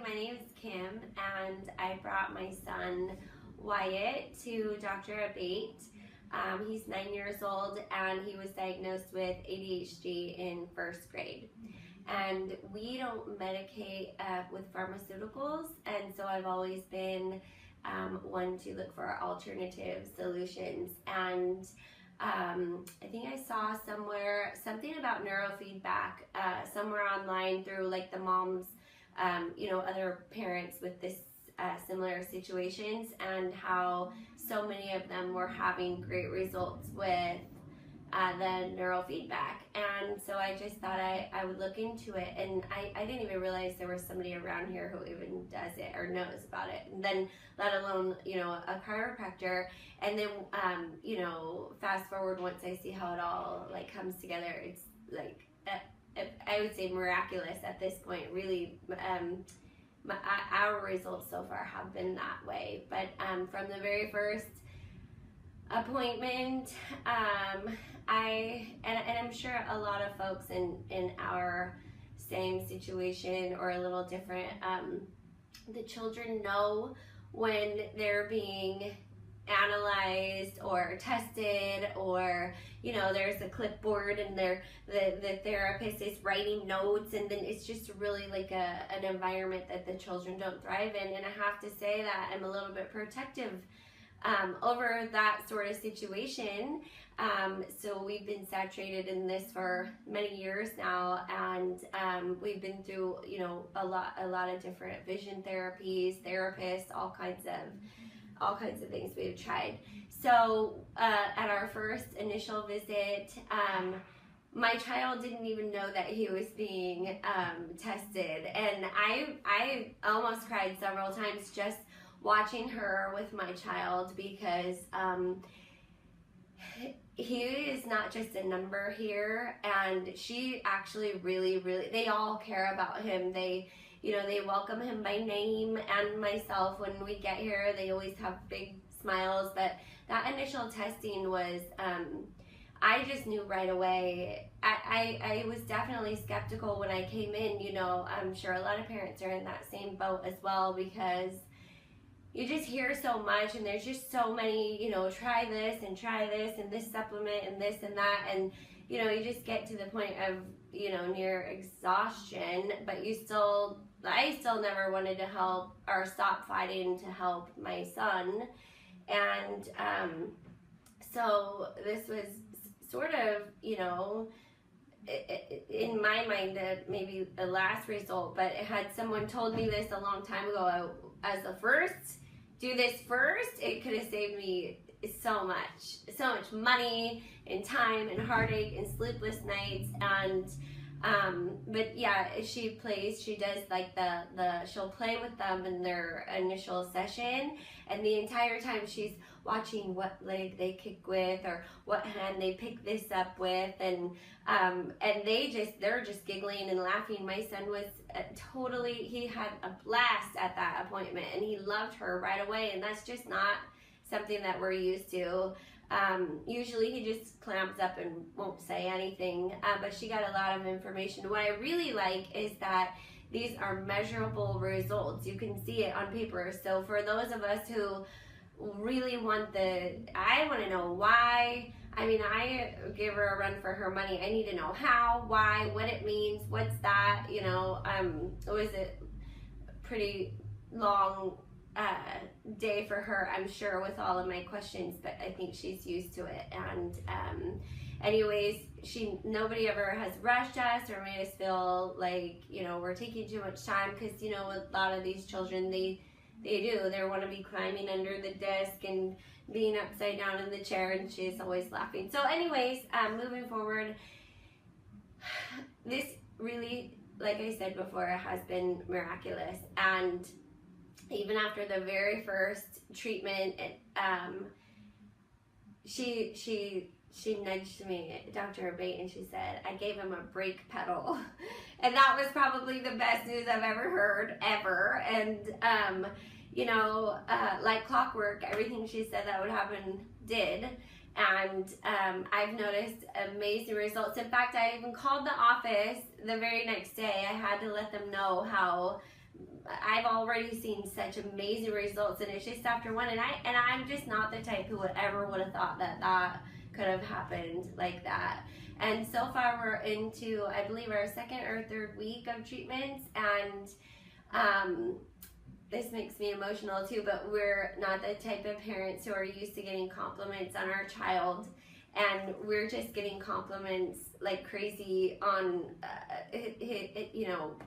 my name is Kim, and I brought my son Wyatt to Dr. Abate. He's 9 years old, and he was diagnosed with ADHD in first grade. And we don't medicate with pharmaceuticals, and so I've always been one to look for alternative solutions. And I think I saw somewhere something about neurofeedback somewhere online through like the moms, other parents with this similar situations, and how so many of them were having great results with the neurofeedback. And so I just thought I would look into it, and I didn't even realize there was somebody around here who even does it or knows about it, and then let alone a chiropractor. And then fast forward, once I see how it all like comes together, it's like I would say miraculous at this point. Really, our results so far have been that way. But from the very first appointment, I'm sure a lot of folks in our same situation or a little different, the children know when they're being analyzed or tested, or there's a clipboard and the therapist is writing notes, and then it's just really like an environment that the children don't thrive in. And I have to say that I'm a little bit protective over that sort of situation. So we've been saturated in this for many years now, and we've been through a lot of different vision therapies, therapists, all kinds of things we've tried. So at our first initial visit, my child didn't even know that he was being tested, and I almost cried several times just watching her with my child, because he is not just a number here, and she actually really, they all care about him. They welcome him by name, and myself when we get here, they always have big smiles. But that initial testing was, I just knew right away. I was definitely skeptical when I came in. I'm sure a lot of parents are in that same boat as well, because you just hear so much, and there's just so many, try this and this supplement and this and that, and you just get to the point of near exhaustion. But I still never wanted to help or stop fighting to help my son. And so this was sort of in my mind maybe the last result, but had someone told me this a long time ago, as the first, do this first, it could have saved me so much money and time and heartache and sleepless nights. And but yeah, she does like she'll play with them in their initial session, and the entire time she's watching what leg they kick with or what hand they pick this up with, and they're just giggling and laughing. My son was he had a blast at that appointment, and he loved her right away, and that's just not something that we're used to. Usually he just clams up and won't say anything, but she got a lot of information. What I really like is that these are measurable results. You can see it on paper. So for those of us who really I want to know why. I mean, I give her a run for her money. I need to know how, why, what it means, what's that, it was a pretty long day for her, I'm sure, with all of my questions, but I think she's used to it. And anyways, nobody ever has rushed us or made us feel like we're taking too much time, because a lot of these children, they want to be climbing under the desk and being upside down in the chair, and she's always laughing. So anyways, moving forward, this really, like I said before, has been miraculous. And even after the very first treatment, she nudged me, Dr. Abate, and she said, I gave him a brake pedal. And that was probably the best news I've ever heard, ever. And, like clockwork, everything she said that would happen did. And I've noticed amazing results. In fact, I even called the office the very next day. I had to let them know how I've already seen such amazing results, and it's just after one, and I'm just not the type who would have thought that could have happened like that. And so far we're into, I believe, our second or third week of treatments, and this makes me emotional too, but we're not the type of parents who are used to getting compliments on our child, and we're just getting compliments like crazy on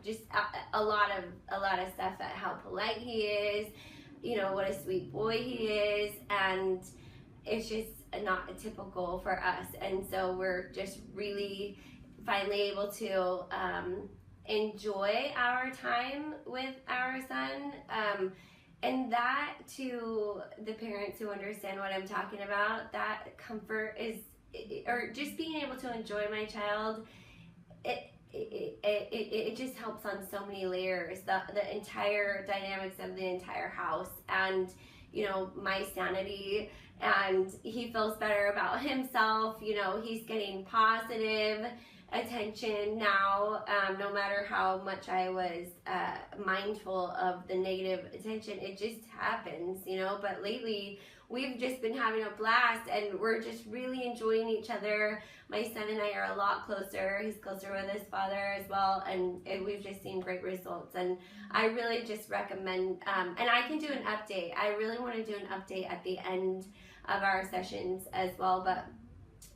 just a lot of stuff, at how polite he is, what a sweet boy he is, and it's just not typical for us. And so we're just really finally able to enjoy our time with our son, and that, to the parents who understand what I'm talking about, that comfort is, or just being able to enjoy my child, it just helps on so many layers, the entire dynamics of the entire house, and my sanity, and he feels better about himself. He's getting positive attention now, no matter how much I was mindful of the negative attention. It just happens, but lately we've just been having a blast, and we're just really enjoying each other. My son and I are a lot closer. He's closer with his father as well, and we've just seen great results. And I really just recommend, and I can do an update. I really want to do an update at the end of our sessions as well, but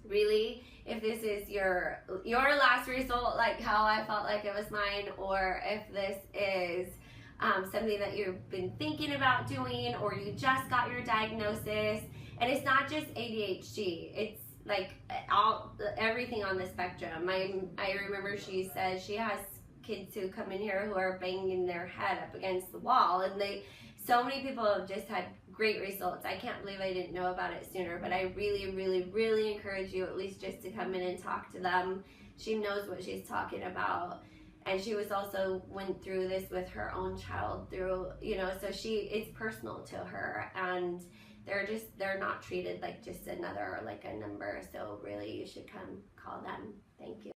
really, if this is your last result, like how I felt like it was mine, or if this is something that you've been thinking about doing, or you just got your diagnosis, and it's not just ADHD, it's like everything on the spectrum. I remember she said she has kids who come in here who are banging their head up against the wall, and so many people have just had great results. I can't believe I didn't know about it sooner, but I really, really, really encourage you at least just to come in and talk to them. She knows what she's talking about, and she was also went through this with her own child so it's personal to her, and they're not treated like just a number. So really, you should come call them. Thank you.